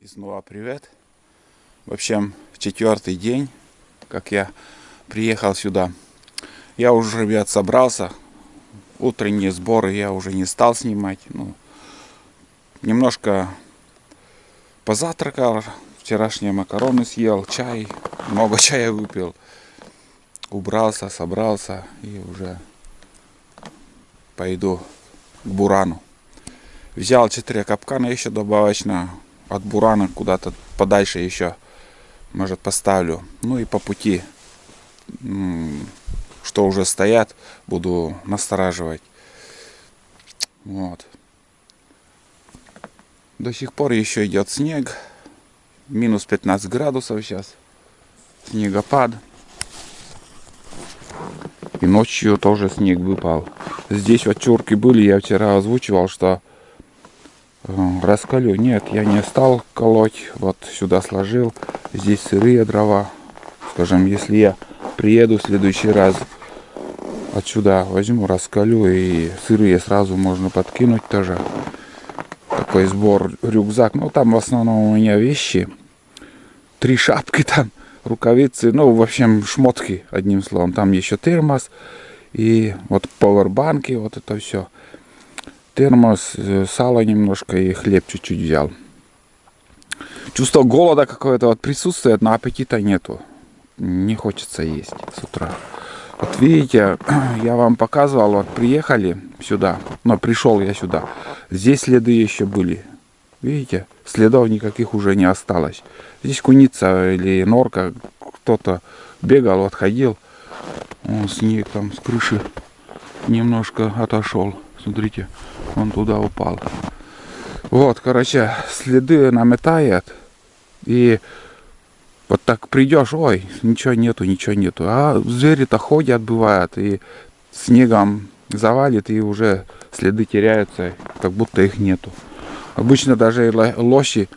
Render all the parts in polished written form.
И снова привет. В общем, 4-й день, как я приехал сюда. Я уже, ребят, собрался. Утренние сборы я уже не стал снимать. Немножко позавтракал. Вчерашние макароны съел, чай. Много чая выпил. Убрался, собрался и уже пойду к бурану. Взял 4 капкана еще добавочно. От бурана куда-то подальше еще, может, поставлю. Ну и по пути, что уже стоят, буду настораживать. Вот. До сих пор еще идет снег. Минус 15 градусов сейчас. Снегопад. И ночью тоже снег выпал. Здесь вот чурки были, я вчера озвучивал, что раскалю. Нет, я не стал колоть. Вот сюда сложил. Здесь сырые дрова. Скажем, если я приеду в следующий раз, отсюда возьму, раскалю, и сырые сразу можно подкинуть тоже. Такой сбор, рюкзак. Ну, там в основном у меня вещи. 3 шапки там, рукавицы. Ну, в общем, шмотки, одним словом. Там еще термос. И вот пауэрбанки, вот это все. Термос, сало немножко и хлеб чуть-чуть взял. Чувство голода какое-то вот присутствует, но аппетита нету. Не хочется есть с утра. Вот видите, я вам показывал, вот приехали сюда, но пришел я сюда. Здесь следы еще были. Видите, следов никаких уже не осталось. Здесь куница или норка, кто-то бегал, вот ходил. Вон снег там с крыши немножко отошел. Смотрите, он туда упал. Вот, короче, следы наметает. И вот так придешь, ой, ничего нету, ничего нету. А звери-то ходят, бывает, и снегом завалит, и уже следы теряются, как будто их нету. Обычно даже лоси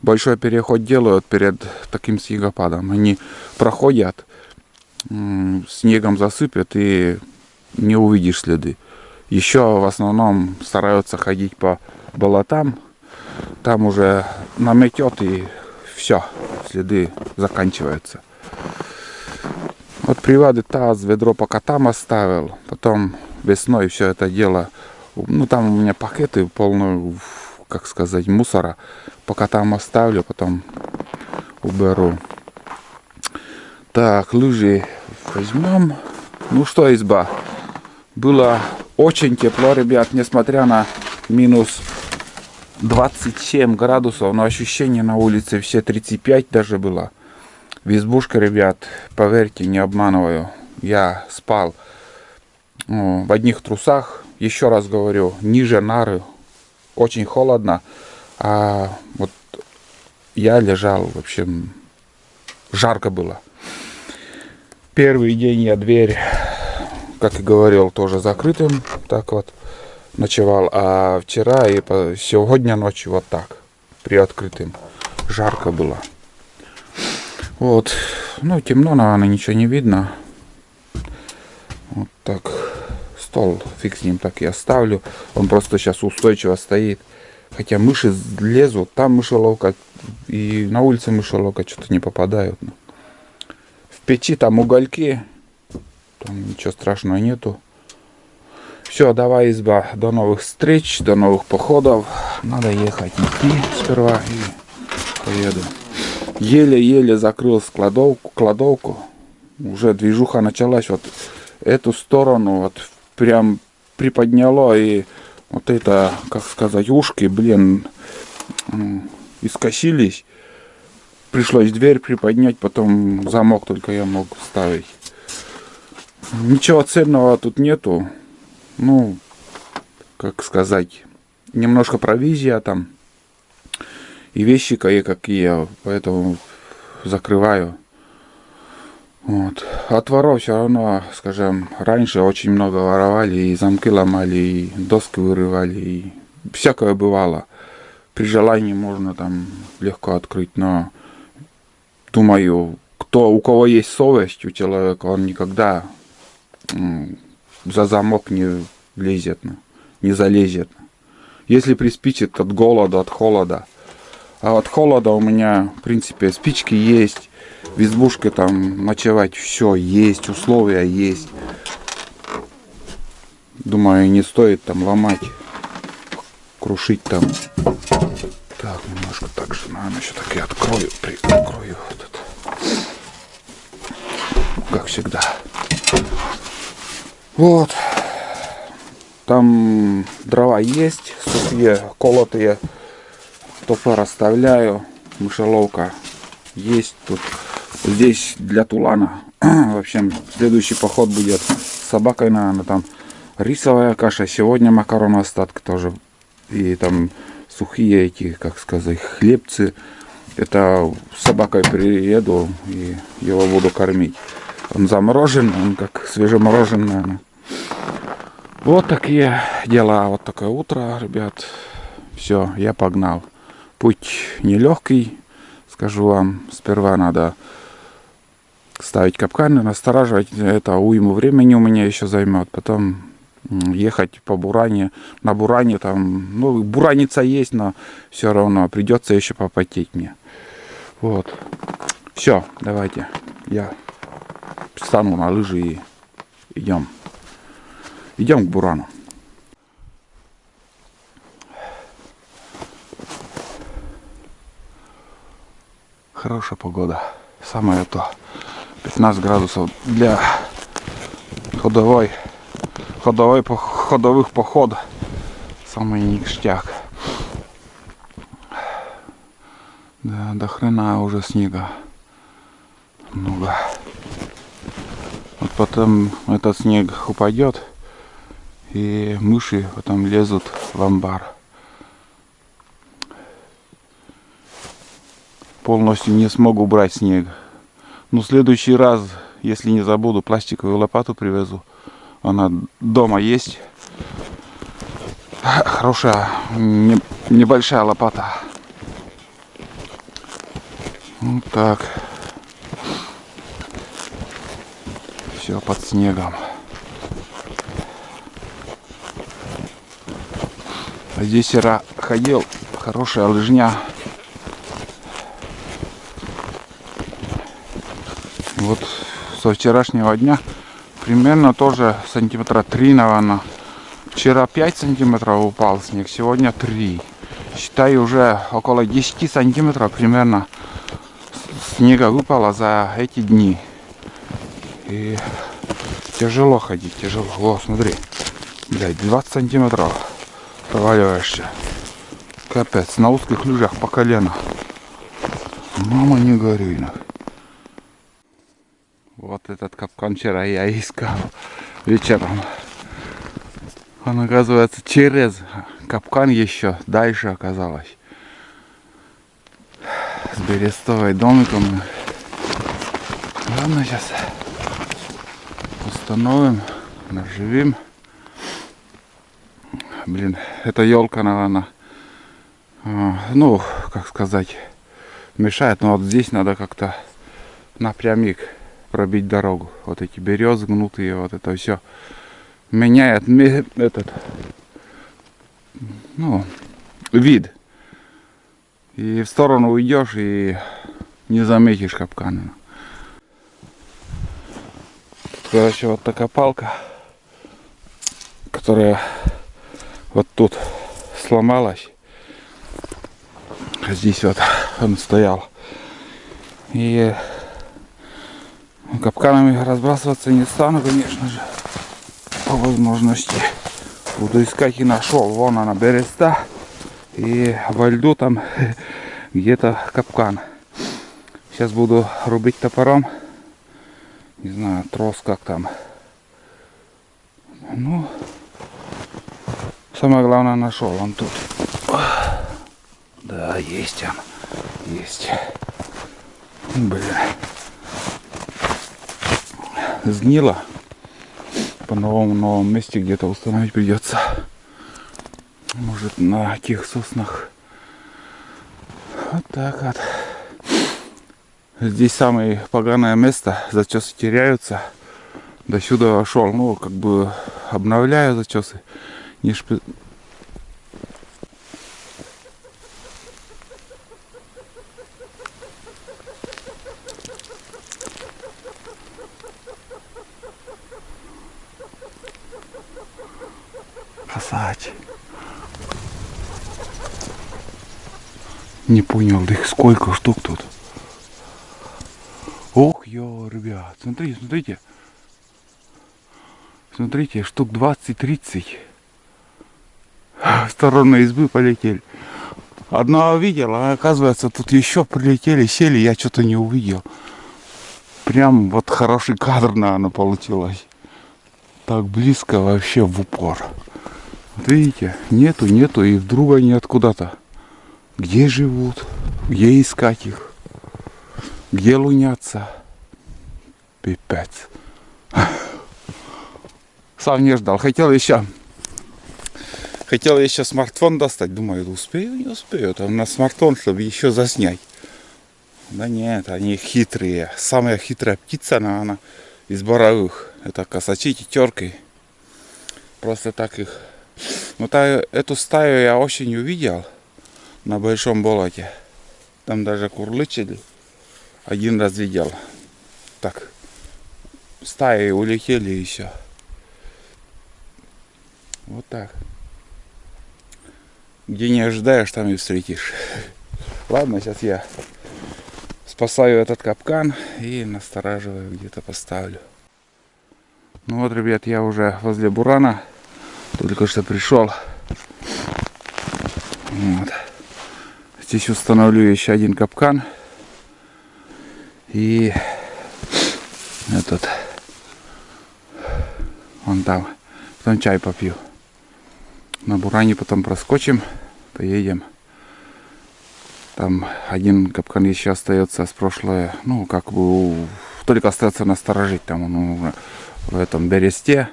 большой переход делают перед таким снегопадом. Они проходят, снегом засыпят, и не увидишь следы. Еще в основном стараются ходить по болотам. Там уже наметет, и все, следы заканчиваются. Вот приводы таз, ведро пока там оставил. Потом весной все это дело. Ну, там у меня пакеты полные, как сказать, мусора. Пока там оставлю, потом уберу. Так, лыжи возьмем. Ну что, изба? Было очень тепло, ребят, несмотря на минус 27 градусов, но ощущение на улице все 35 даже было. В избушке, ребят, поверьте, не обманываю, я спал в одних трусах, еще раз говорю, ниже нары, очень холодно, а вот я лежал, в общем, жарко было. Первый день я дверь, как и говорил, тоже закрытым, так вот ночевал, а вчера и сегодня ночью вот так, приоткрытым. Жарко было. Вот, ну темно, наверное, ничего не видно. Вот так, стол, фиг с ним, так и оставлю. Он просто сейчас устойчиво стоит. Хотя мыши лезут, там мышеловка, и на улице мышеловка что-то не попадают. В печи там угольки. Там ничего страшного нету. Все, давай, изба, до новых встреч, до новых походов. Надо ехать, идти сперва и поеду. Еле-еле закрыл кладовку. Уже движуха началась. Вот эту сторону вот прям приподняло. И вот это, как сказать, ушки, блин, искосились. Пришлось дверь приподнять, потом замок только я мог вставить. Ничего ценного тут нету. Ну, как сказать, немножко провизия там. И вещи кое-какие, поэтому закрываю. Вот. От воров все равно, скажем, раньше очень много воровали, и замки ломали, и доски вырывали, и всякое бывало. При желании можно там легко открыть, но думаю, у кого есть совесть у человека, он никогда за замок не лезет, не залезет. Если приспичит от голода, от холода. А от холода у меня, в принципе, спички есть. В избушке там ночевать все есть, условия есть. Думаю, не стоит там ломать, крушить там. Так, немножко так же, наверное, еще так и открою, прикрою этот. Как всегда. Вот. Там дрова есть, сухие, колотые. Топор оставляю. Мышеловка есть тут. Здесь для тулана. В общем, следующий поход будет с собакой, наверное, там рисовая каша. Сегодня макароны остатки тоже. И там сухие эти, как сказать, хлебцы. Это с собакой приеду и его буду кормить. Он заморожен, он как свежеморожен, наверное. Вот такие дела. Вот такое утро, ребят. Все, я погнал. Путь нелегкий, скажу вам. Сперва надо ставить капканы, настораживать. Это уйму времени у меня еще займет. Потом ехать по буране. На буране там, ну, бураница есть, но все равно придется еще попотеть мне. Вот. Все, давайте. Я встану на лыжи и идем. Идем к бурану. Хорошая погода. Самое то. 15 градусов для ходовых походов. Самый ништяк. Да, до хрена уже снега. Много. Вот потом этот снег упадет, и мыши потом лезут в амбар. Полностью не смогу убрать снег. Но в следующий раз, если не забуду, пластиковую лопату привезу. Она дома есть. Хорошая, небольшая лопата. Вот так. Все под снегом. А здесь вчера ходил, хорошая лыжня. Вот со вчерашнего дня примерно тоже сантиметра 3, наверное. Вчера 5 сантиметров упал снег, сегодня 3. Считаю, уже около 10 сантиметров примерно снега выпало за эти дни. И тяжело ходить, тяжело. О, смотри, блядь, 20 сантиметров проваливаешься. Капец, на узких лыжах по колено. Мама, не горюй. Вот этот капкан вчера я искал вечером. Он, оказывается, через капкан еще дальше оказалось. С берестовой домиком. Ладно, сейчас установим, наживим. Блин, эта елка, наверное, ну, как сказать, мешает. Но вот здесь надо как-то напрямик пробить дорогу. Вот эти березы гнутые, вот это все меняет этот, ну, вид. И в сторону уйдешь и не заметишь капкана. Короче, вот такая палка, которая вот тут сломалась. Здесь вот он стоял. И капканами разбрасываться не стану, конечно же. По возможности. Буду искать и нашел. Вон она, береста. И во льду там где-то капкан. Сейчас буду рубить топором. Не знаю, трос как там. Ну, самое главное нашел. Он тут. Да, есть он. Есть. Блин. Сгнило. По новому месте где-то установить придется. Может, на тех соснах. Вот так вот. Здесь самое поганое место. Зачесы теряются. До сюда вошел. Ну, как бы обновляю зачесы. Не бросать. Не понял, их сколько штук тут. Ох, ребят, смотрите. Смотрите, штук 20-30. В сторону избы полетели. Одного видел, а оказывается тут еще прилетели, сели, я что-то не увидел. Прям вот хороший кадр, наверное, получилось. Так близко вообще в упор. Вот видите, нету, и вдруг они откуда-то. Где живут? Где искать их? Где лунятся? Пипец. Сам не ждал. Хотел еще смартфон достать. Думаю, успею, не успею. Там на смартфон, чтобы еще заснять. Да нет, они хитрые. Самая хитрая птица, она из боровых. Это косачи тетерки. Просто так их. Вот эту стаю я осенью видел на большом болоте. Там даже курлычили. Один раз видел. Так. Стаи улетели еще. Вот так. Где не ожидаешь, там и встретишь. Ладно, сейчас я спасаю этот капкан и настораживаю, где-то поставлю. Ну вот, ребят, я уже возле бурана. Только что пришел. Вот. Здесь установлю еще один капкан. И этот. Вон там. Потом чай попью. На буране потом проскочим. Поедем. Там один капкан еще остается с прошлое. Ну, как бы только остается насторожить. Там он в этом бересте.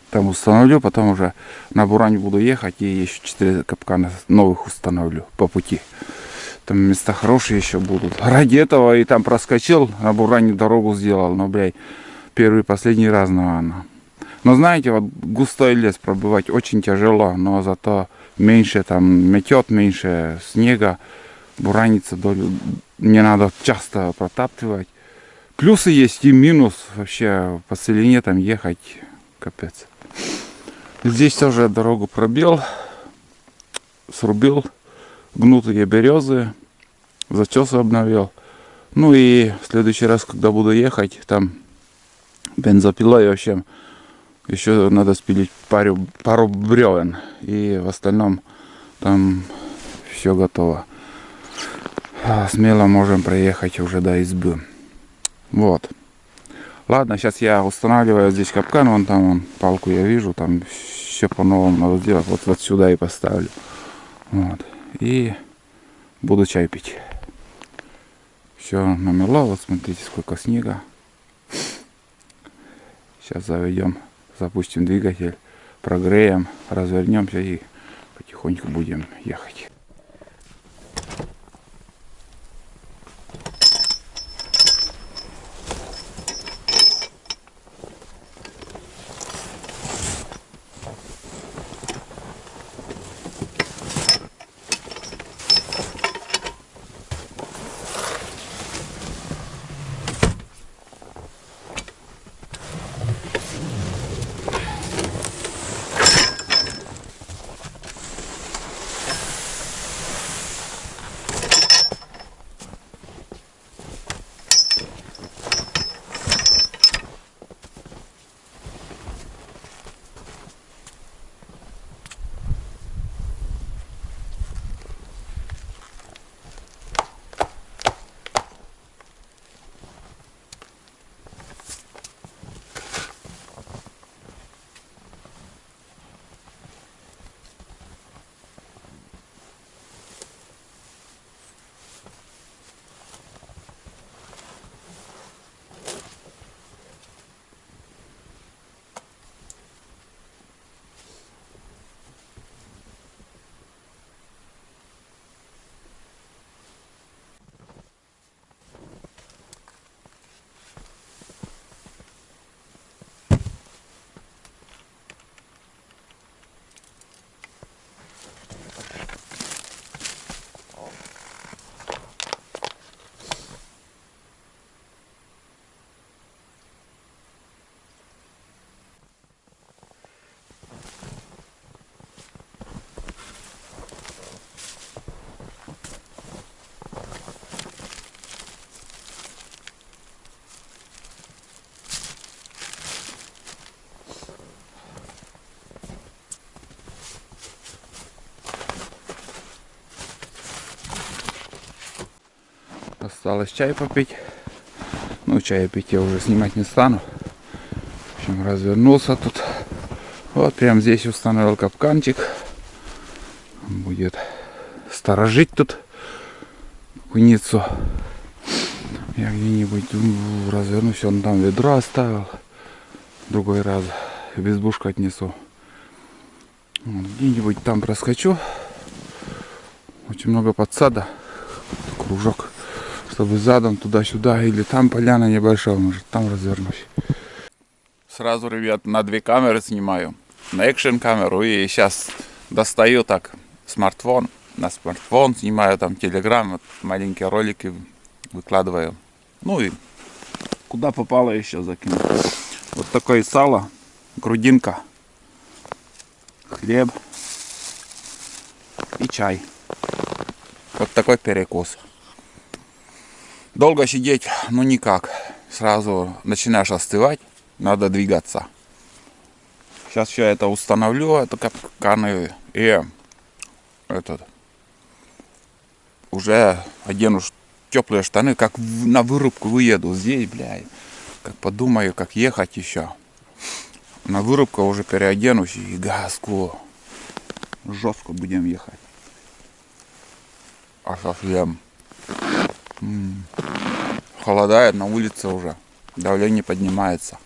Там установлю. Потом уже на буране буду ехать. И еще 4 капкана новых установлю по пути. Там места хорошие еще будут. Ради этого и там проскочил. На буране дорогу сделал. Но, блядь, первый и последний раз, наверное. Но знаете, вот густой лес пробывать очень тяжело, но зато меньше там метет, меньше снега, бураниться не надо часто протаптывать. Плюсы есть и минус, вообще по целине там ехать капец. Здесь тоже дорогу пробил, срубил гнутые березы, зачесы обновил. Ну и в следующий раз, когда буду ехать, там бензопилой вообще. Еще надо спилить пару бревен. И в остальном там все готово. Смело можем проехать уже до избы. Вот. Ладно, сейчас я устанавливаю здесь капкан. Вон там палку я вижу. Там все по-новому надо сделать. Вот сюда и поставлю. Вот. И буду чай пить. Все намело. Вот смотрите, сколько снега. Сейчас заведем. Запустим двигатель, прогреем, развернемся и потихоньку будем ехать. Осталось чай попить. Ну, чай пить я уже снимать не стану. В общем, развернулся тут. Вот прям здесь установил капканчик. Будет сторожить тут куницу. Я где-нибудь развернусь, он там ведро оставил. Другой раз в избушку отнесу. Вот, где-нибудь там проскочу. Очень много подсада. Кружок. Чтобы задом туда-сюда. Или там поляна небольшая. Может там развернусь. Сразу, ребят, на 2 камеры снимаю. На экшн камеру. И сейчас достаю так смартфон. На смартфон снимаю там телеграм. Вот, маленькие ролики выкладываю. Ну и куда попало еще закину. Вот такое сало. Грудинка. Хлеб. И чай. Вот такой перекус. Долго сидеть, ну никак. Сразу начинаешь остывать. Надо двигаться. Сейчас все это установлю. Это капканы. И этот. Уже одену теплые штаны. Как на вырубку выеду. Здесь, блядь. Как подумаю, как ехать еще. На вырубку уже переоденусь. И газку. Жестко будем ехать. А совсем. Холодает на улице уже. Давление поднимается.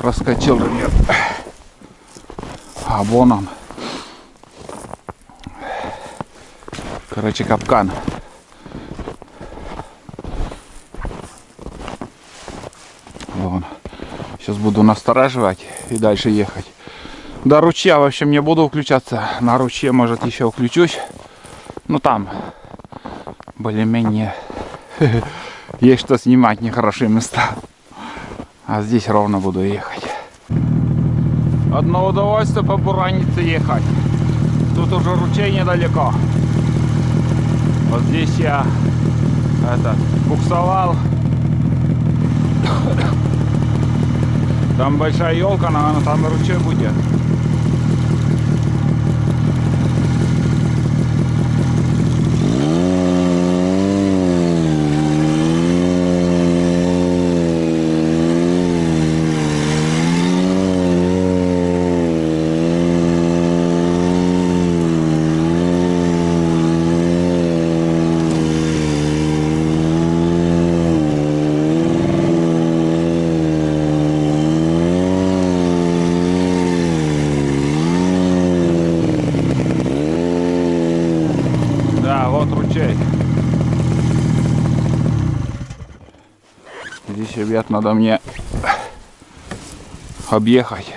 проскочил, ребят. А вон он. Короче, капкан. Вон. Сейчас буду настораживать и дальше ехать. До ручья вообще не буду включаться. На ручье, может, еще включусь. Ну там более-менее есть что снимать, нехорошие места. А здесь ровно буду ехать. Одно удовольствие по Буранице ехать. Тут уже ручей недалеко. Вот здесь я буксовал. Там большая елка, наверное, там ручей будет. Здесь, ребят, надо мне объехать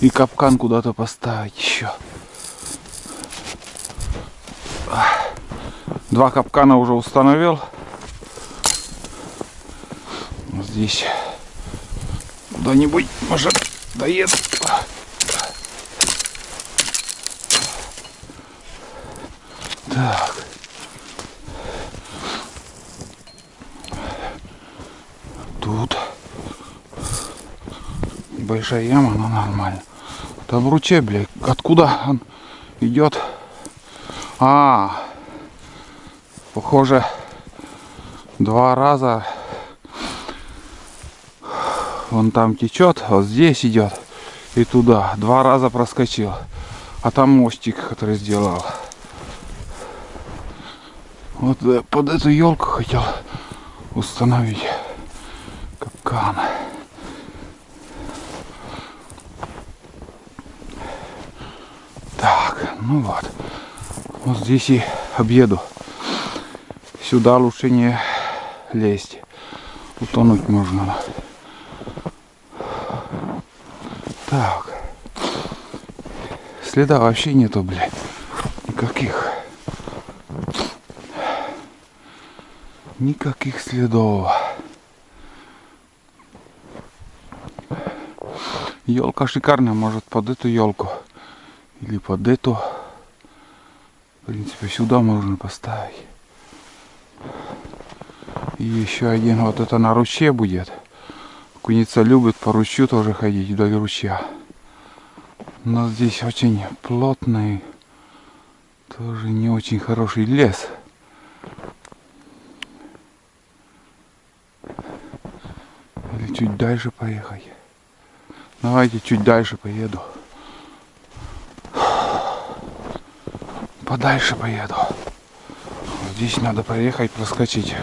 и капкан куда-то поставить еще. 2 капкана уже установил. Здесь куда-нибудь, может, доеду. Так. Тут большая яма, но нормально. Там ручей, блядь. Откуда он идет? Похоже, 2 раза вон там течет, вот здесь идет и туда. 2 раза проскочил. А там мостик, который сделал. Вот под эту елку хотел установить капкан. Так, ну вот. Вот здесь и объеду. Сюда лучше не лезть. Утонуть можно. Так. Следа вообще нету, блядь. Никаких. Никаких следов. Елка шикарная, может под эту елку или под эту. В принципе, сюда можно поставить. И еще один, вот это на ручье будет. Куница любит по ручью тоже ходить вдоль ручья. Но здесь очень плотный, тоже не очень хороший лес. Или чуть дальше поехать. Давайте чуть дальше поеду. Подальше поеду. Здесь надо проехать, проскочить.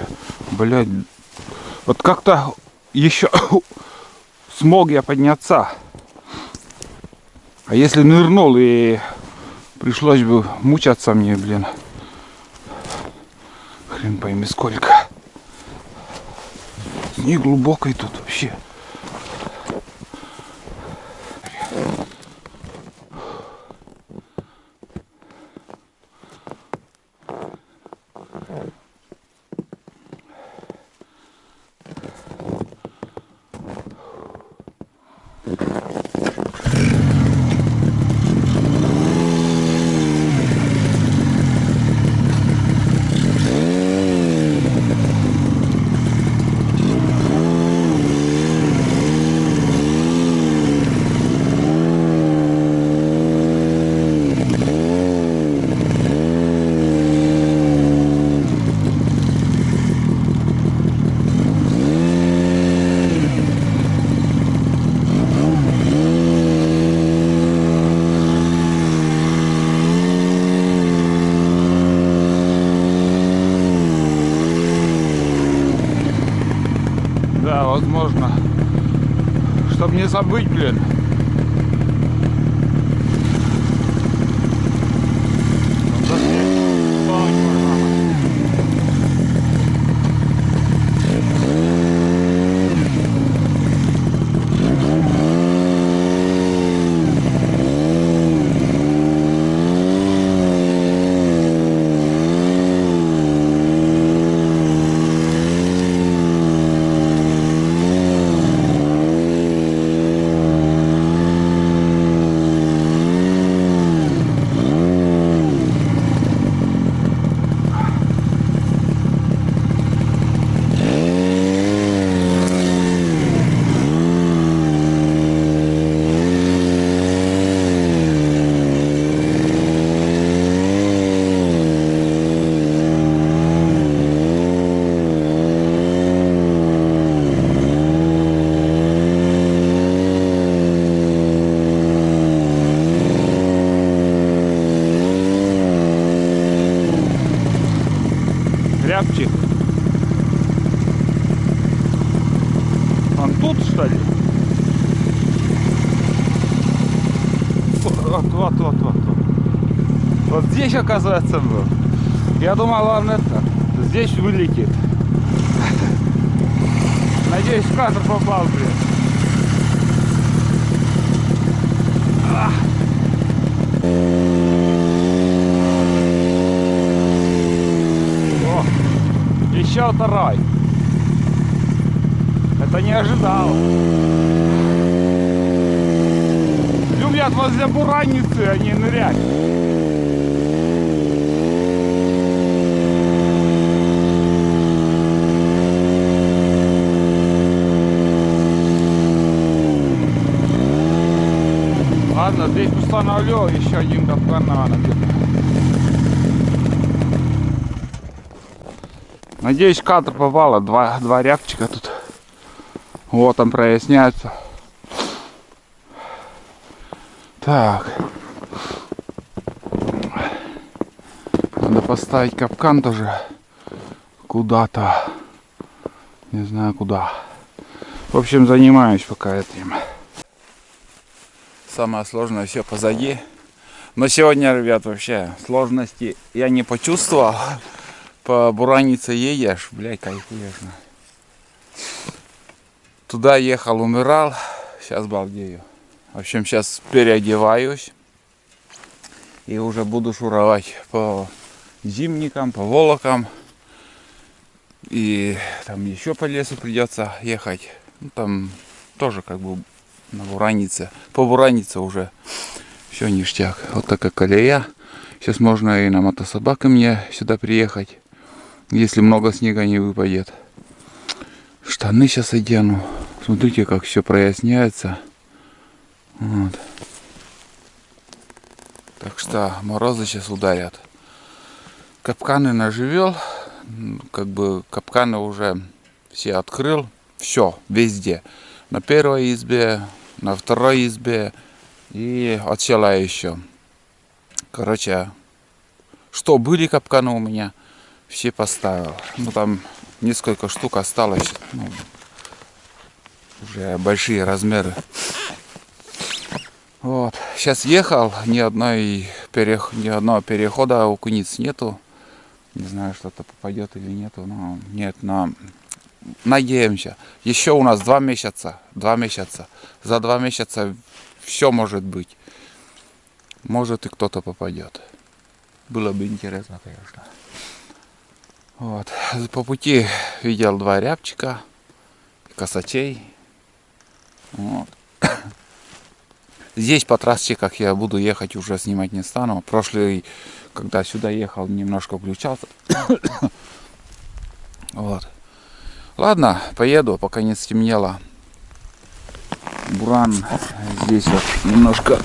Блядь. Вот как-то еще смог я подняться. А если нырнул и пришлось бы мучаться мне, блин. Хрен пойми сколько. Не глубокой тут вообще. Чтоб не забыть, блин. Рябчик. Он тут, что ли? Вот. Вот здесь, оказывается, был. Я думал, он это, здесь вылетит. Надеюсь, в кадр попал, блин. Еще второй. Это не ожидал. Любят возле бураницы, а не нырять. Ладно, здесь установлю еще один капкан, наверное. Надеюсь, кадр попало. Два рябчика тут. Вот он проясняется. Так. Надо поставить капкан тоже куда-то. Не знаю куда. В общем, занимаюсь пока этим. Самое сложное все позади. Но сегодня, ребят, вообще сложности я не почувствовал. По буранице едешь, блядь, кайфуешь. Туда ехал, умирал. Сейчас балдею. В общем, сейчас переодеваюсь. И уже буду шуровать по зимникам, по волокам. И там еще по лесу придется ехать. Ну, там тоже как бы на буранице. По буранице уже все ништяк. Вот такая колея. Сейчас можно и на мотособаке мне сюда приехать. Если много снега не выпадет. Штаны сейчас одену. Смотрите, как все проясняется. Вот. Так что морозы сейчас ударят. Капканы наживел. Как бы капканы уже все открыл. Все, везде. На первой избе, на второй избе и от села еще. Короче, что были капканы у меня, все поставил. Ну там несколько штук осталось. Ну, уже большие размеры. Вот. Сейчас ехал, ни одного перехода у куниц нету. Не знаю, что-то попадет или нету. Но нет, но надеемся. Еще у нас 2 месяца. 2 месяца. За 2 месяца все может быть. Может и кто-то попадет. Было бы интересно, конечно. Вот. По пути видел 2 рябчика, косачей. Вот. Здесь по трассе, как я буду ехать, уже снимать не стану. Прошлый, когда сюда ехал, немножко включался. Вот. Ладно, поеду, пока не стемнело. Буран. Здесь вот немножко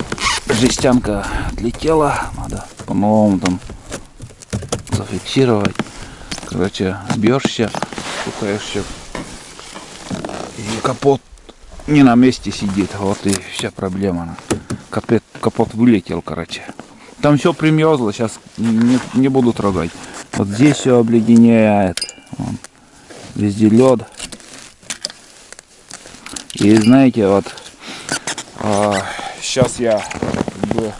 жестянка отлетела. Надо по-новому там зафиксировать. Короче, бьешься, стукаешься. И капот не на месте сидит. Вот и вся проблема. Капот вылетел, короче. Там все примерзло, сейчас не буду трогать. Вот здесь все обледенеет. Вон. Везде лед. И знаете, вот Сейчас я как бы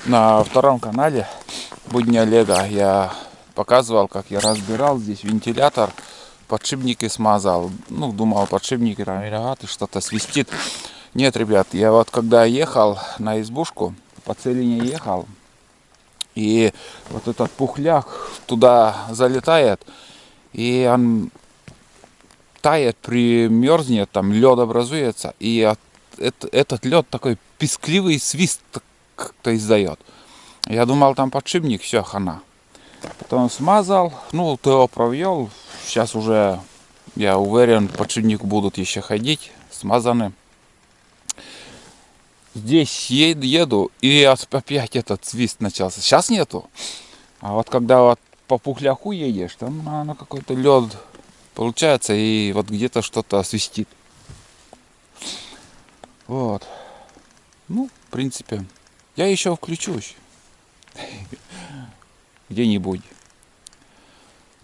на втором канале Будни Олега я показывал, как я разбирал здесь вентилятор, подшипники смазал. Ну, думал, подшипники виноваты, что-то свистит. Нет, ребят, я вот когда ехал на избушку, по целине ехал, и вот этот пухляк туда залетает, и он тает, примерзнет, там лед образуется, и этот лед такой пискливый свист как-то издает. Я думал, там подшипник, все, хана. Потом смазал, ну, ТО провел. Сейчас уже, я уверен, подшипник будут еще ходить, смазаны. Здесь еду, и опять этот свист начался. Сейчас нету. А вот когда вот по пухляху едешь, там на какой-то лед получается, и вот где-то что-то свистит. Вот. Ну, в принципе, я еще включусь. Где-нибудь.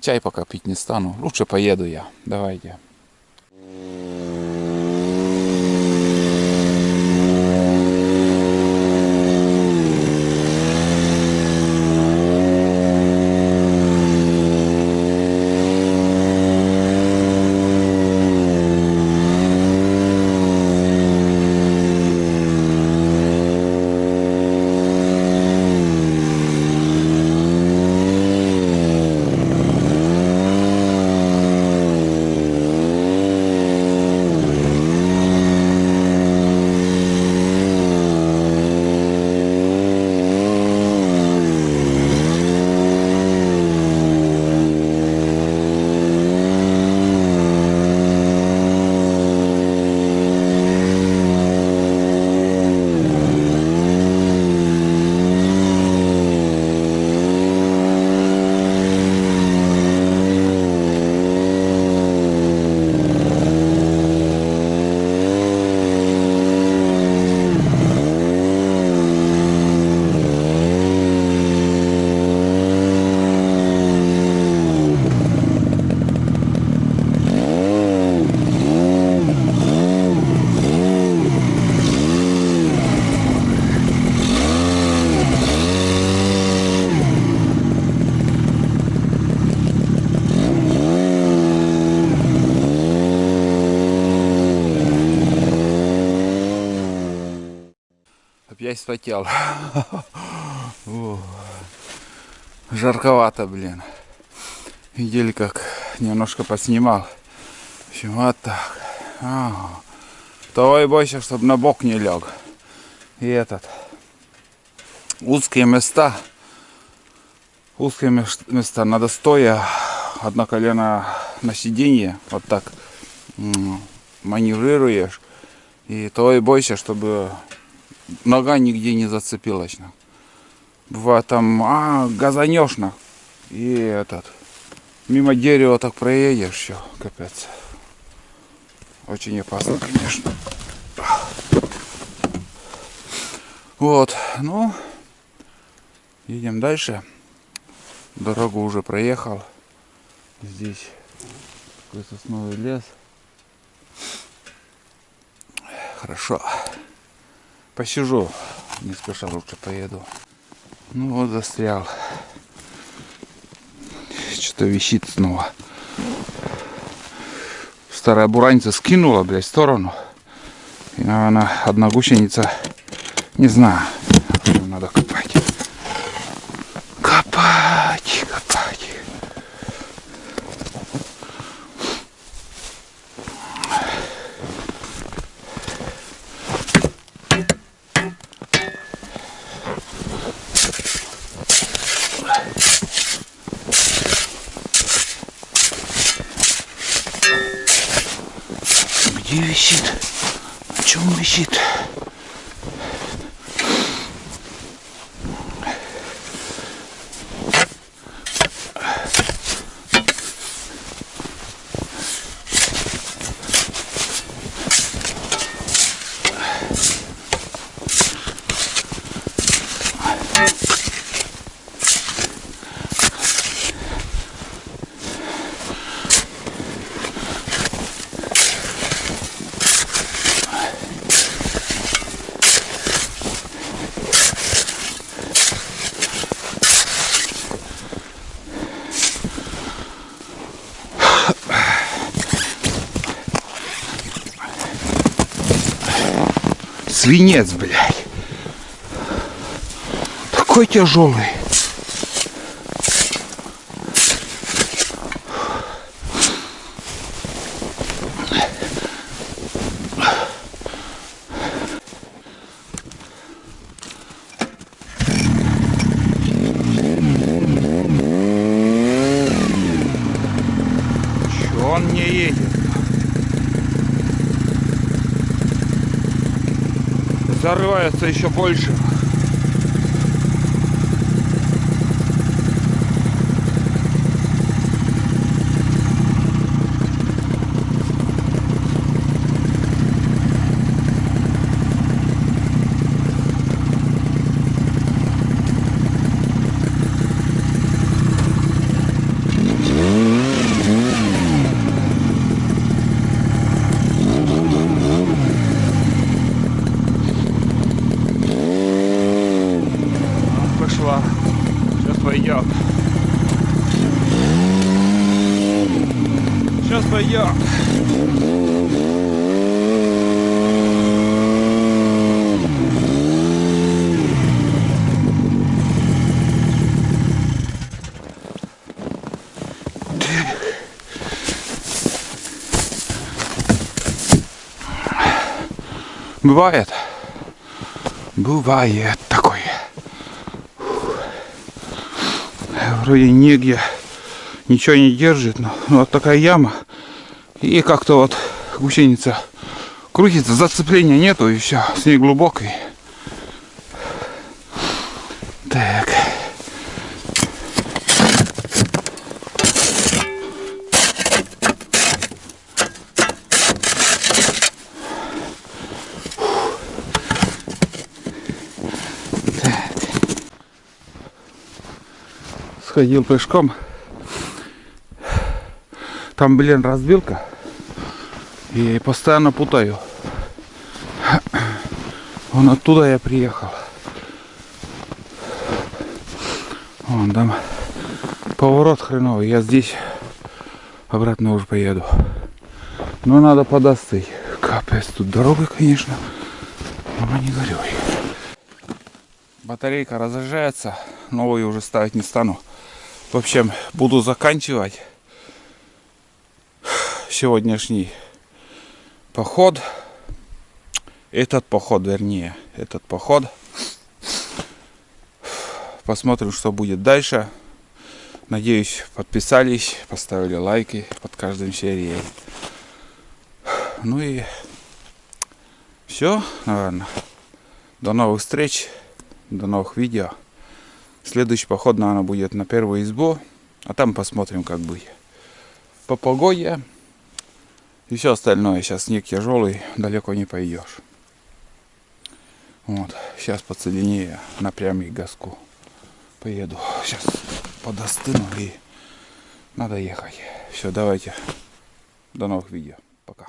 Чай пока пить не стану. Лучше поеду я. Давайте. Опять вспотел. Жарковато, блин. Видели, как немножко поснимал. В общем, вот так. Того и бойся, чтобы на бок не лег. И этот. Узкие места. Узкие места. Надо стоя. Одно колено на сиденье. Вот так маневрируешь. И того и бойся, чтобы нога нигде не зацепилась. Бывает там, газанешь, и этот, мимо дерева так проедешь, все, капец. Очень опасно, конечно. Вот, ну, едем дальше. Дорогу уже проехал. Здесь такой сосновый лес. Хорошо. Посижу, не спеша, лучше поеду. Ну вот, застрял. Что-то висит снова. Старая бураница скинула, блядь, в сторону. И, наверное, одна гусеница, не знаю, надо копать. Копать. Где висит? На чем висит? свинец, блядь. Такой тяжелый. Чё он не едет? Зарывается еще больше. Пошла. Сейчас пойдет. Сейчас пойдет. Бывает такое. Вроде нигде ничего не держит, но вот такая яма. И как-то вот гусеница крутится, зацепления нету, и все, снег глубокий. Так. Сходил пешком. Там, блин, разбилка. И постоянно путаю. Вон оттуда я приехал. Вон там поворот хреновый. Я здесь обратно уже поеду. Но надо подостыть. Капец, тут дорога, конечно. Но не горюй. Батарейка разряжается. Новую уже ставить не стану. В общем, буду заканчивать сегодняшний поход. Этот поход. Посмотрим, что будет дальше. Надеюсь, подписались, поставили лайки под каждой серией. Ну и все, наверное. До новых встреч, до новых видео. Следующий поход, наверное, будет на первую избу. А там посмотрим, как будет. По погоде и все остальное. Сейчас снег тяжелый, далеко не пойдешь. Вот. Сейчас по целине напрямик газку поеду. Сейчас подостыну и надо ехать. Все, давайте. До новых видео. Пока.